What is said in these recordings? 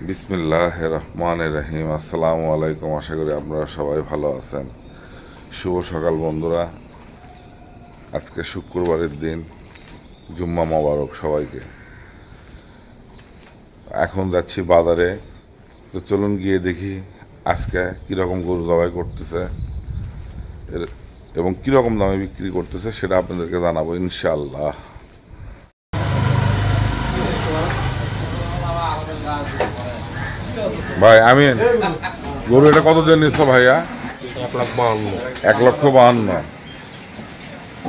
বিসমিল্লাহির রহমানির রহিম। আসসালামু আলাইকুম। আশা করি আপনারা সবাই ভালো আছেন। শুভ সকাল বন্ধুরা। আজকে শুক্রবারের দিন, জুম্মা মোবারক সবাইকে। এখন যাচ্ছি বাজারে, তো চলুন গিয়ে দেখি আজকে কীরকম গরু জবাই করতেছে এবং কীরকম দামে বিক্রি করতেছে সেটা আপনাদেরকে জানাবো ইনশাআল্লাহ। ভাই আমিন, গরু এটা কত দিয়ে নিচ্ছ ভাইয়া? 1,52,000।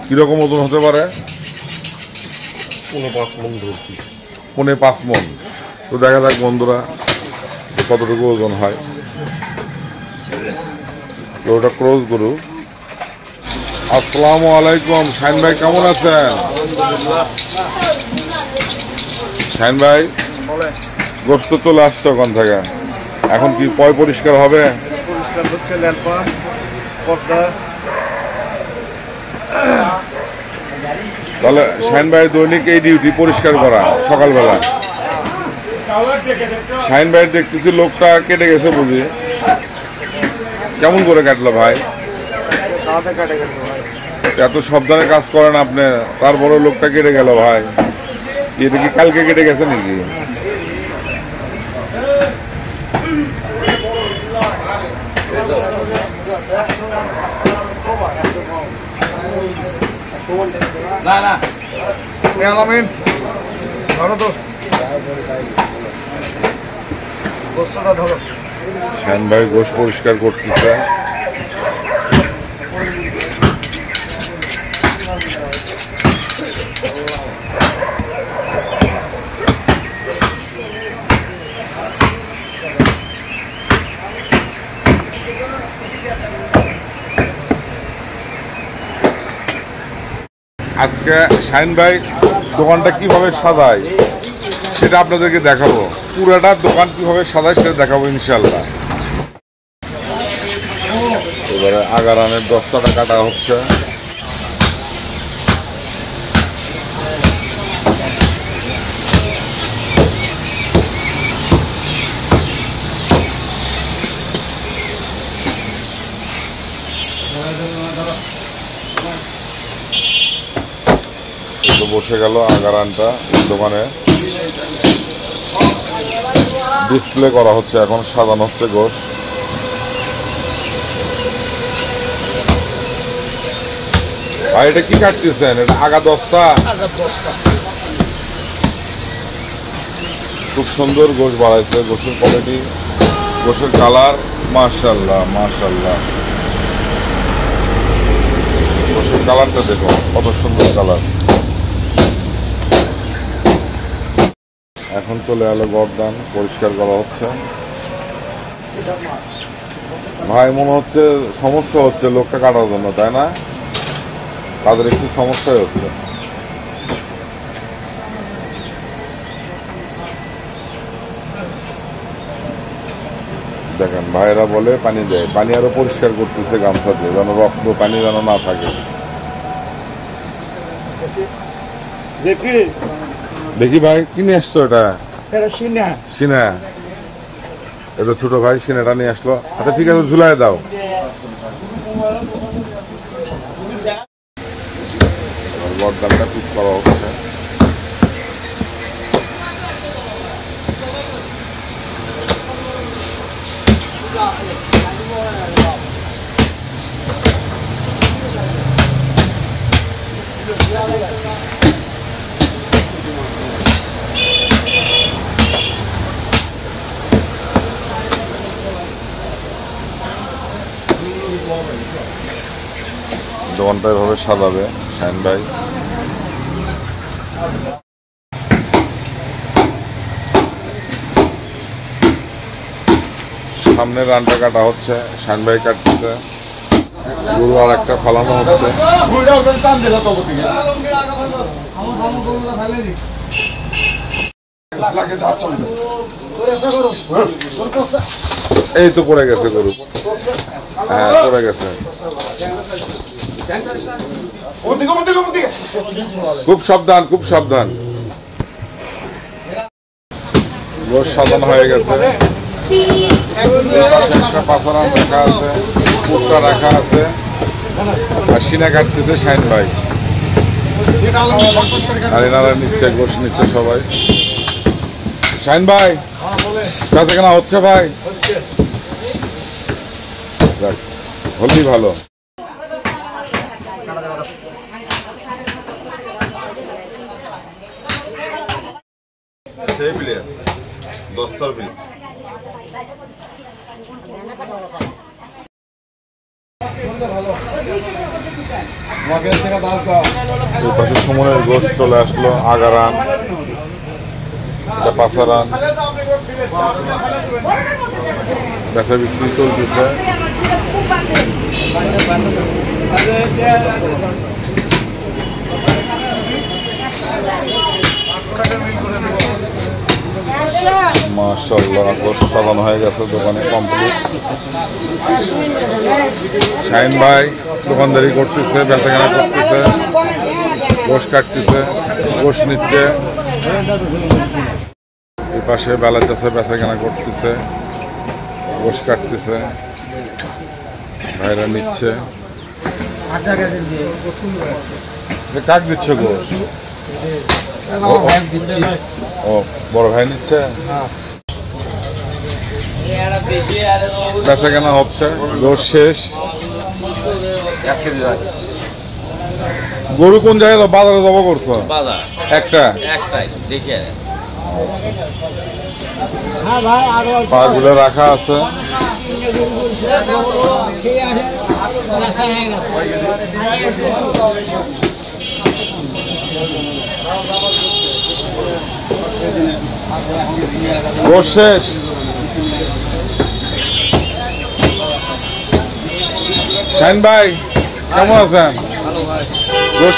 কিরকম ওজন হতে পারে? 5.5 মন। তো দেখা যাক বন্ধুরা কতটুকু ওজন হয়। গরুটা ক্রস গরু। আসসালামু আলাইকুম। শাহিন ভাই কেমন আছেন? শাহিন ভাই, গোস্ত চলে আসছে ওখান থেকে, এখন কি পয় পরিষ্কার হবে? তাহলে শাহিন ভাই দৈনিক এই ডিউটি পরিষ্কার করা সকালবেলা। শাহিন ভাই দেখতেছি লোকটা কেটে গেছে বুঝি। কেমন করে কাটলো ভাই? এত সাবধানে কাজ করেন আপনি, তারপরে লোকটা কেটে গেল ভাই। এটা কি কালকে কেটে গেছে নাকি? শাহিন ভাই গোশ পরিষ্কার করতেছে। আজকে শাহিন ভাই দোকানটা কিভাবে সাজায় সেটা আপনাদেরকে দেখাবো। পুরাটা দোকান কিভাবে সাজায় সেটা দেখাবো ইনশাল্লাহ। এবারে আগারানের দস্তাটা কাটা হচ্ছে। বসে গেল আগারানটা দোকানে, ডিসপ্লে করা হচ্ছে, এখন সাজানো হচ্ছে গোশ। আর এটা কি কাটতেছেন? এটা আগা দস্তা। খুব সুন্দর গোশ বাড়াইছে। গোশের কোয়ালিটি, গোশের কালার, মাশাআল্লাহ মাশাআল্লাহ। গোশের কালারটা দেখো কত সুন্দর কালার। এখন চলে এলো গর্দান, পরিষ্কার করা হচ্ছে। ভাই মনে হচ্ছে সমস্যা হচ্ছে লোকটা কাটার জন্য, তাই না? তাদের একটু সমস্যাই হচ্ছে। দেখেন ভাইয়েরা বলে পানি দেয়, পানি আরো পরিষ্কার করতেছে গামছা দিয়ে, যেন রক্ত পানি যেন না থাকে। দেখি ভাই কি নিয়ে আসছো? এটা সিনা। এটা ছোট ভাই সিনাটা নিয়ে আসলো। আচ্ছা ঠিক আছে, ঝুলাই দাও। গর্দানটা পিস করা হচ্ছে। দোকানটা এভাবে সাজাবে শাহিন ভাই। সামনে রানটা কাটা হচ্ছে, শাহিন ভাই কাটতেছে। গরু আর একটা ফালানো হচ্ছে। এই তো পড়ে গেছে গরু। হ্যাঁ পড়ে গেছে। খুব সাবধান, খুব সাবধান। গোশ সাজানো হয়ে গেছে, একটা পাথরান রাখা আছে, পুটটা রাখা আছে, আর সিনা কাটতেছে শাইন ভাই, আর এনারা নিচ্ছে গোশ নিচ্ছে সবাই। শাইন ভাই কাছে কেনা হচ্ছে ভাই? হলেই ভালো। সুমনের গোশ চলে আসলো, আগারান, এটা পাসারান, বেচা বিক্রি চলতেছে। মাশাআল্লাহ গোশ সাজানো হয়ে গেছে, দোকানে কমপ্লিট। শাইন ভাই দোকানদারি করতেছে, বেচাকেনা করতেছে, গোশ কাটতেছে, গোশ নিচ্ছে। এই পাশে বেলা চাষে বেচাকেনা করতেছে, গোশ কাটতেছে, ভাইরা নিচ্ছে। কাক দিচ্ছ গোশ? ও বড় ভাই নিচ্ছে। বেচা কেনা হচ্ছে, গোশ শেষ। গরু কোন জায়গায় বাজারে জমা করছো? একটা পা গুলো রাখা আছে। গোশ শেষ। শাইন ভাই কেমন আছেন? গোশ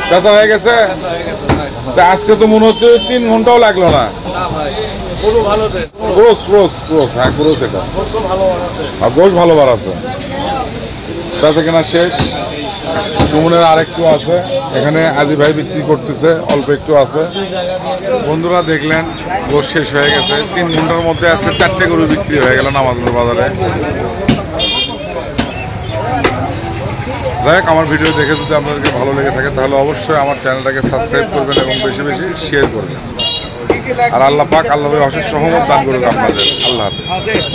বেচা হয়ে গেছে? আজকে তো মনে হচ্ছে 3 ঘন্টাও লাগলো না। ক্রোস ক্রোস ক্রোস, হ্যাঁ ক্রোস, এটা গোশ ভালো বার আছে। বেচা কেনা শেষ। সুমনের আরেকটু আছে, এখানে আজি ভাই বিক্রি করতেছে, অল্প একটু আছে। বন্ধুরা দেখলেন গোশ শেষ হয়ে গেছে, 3 ঘন্টার মধ্যে আজকে 4টে গরু বিক্রি হয়ে গেল নামাজপুর বাজারে। যাই হোক, আমার ভিডিও দেখে যদি আপনাদেরকে ভালো লেগে থাকে তাহলে অবশ্যই আমার চ্যানেলটাকে সাবস্ক্রাইব করবেন এবং বেশি বেশি শেয়ার করবেন। আর আল্লাহ পাক, আল্লাহ অশেষ রহমত দান করুন আপনাদের। আল্লাহ হাফেজ।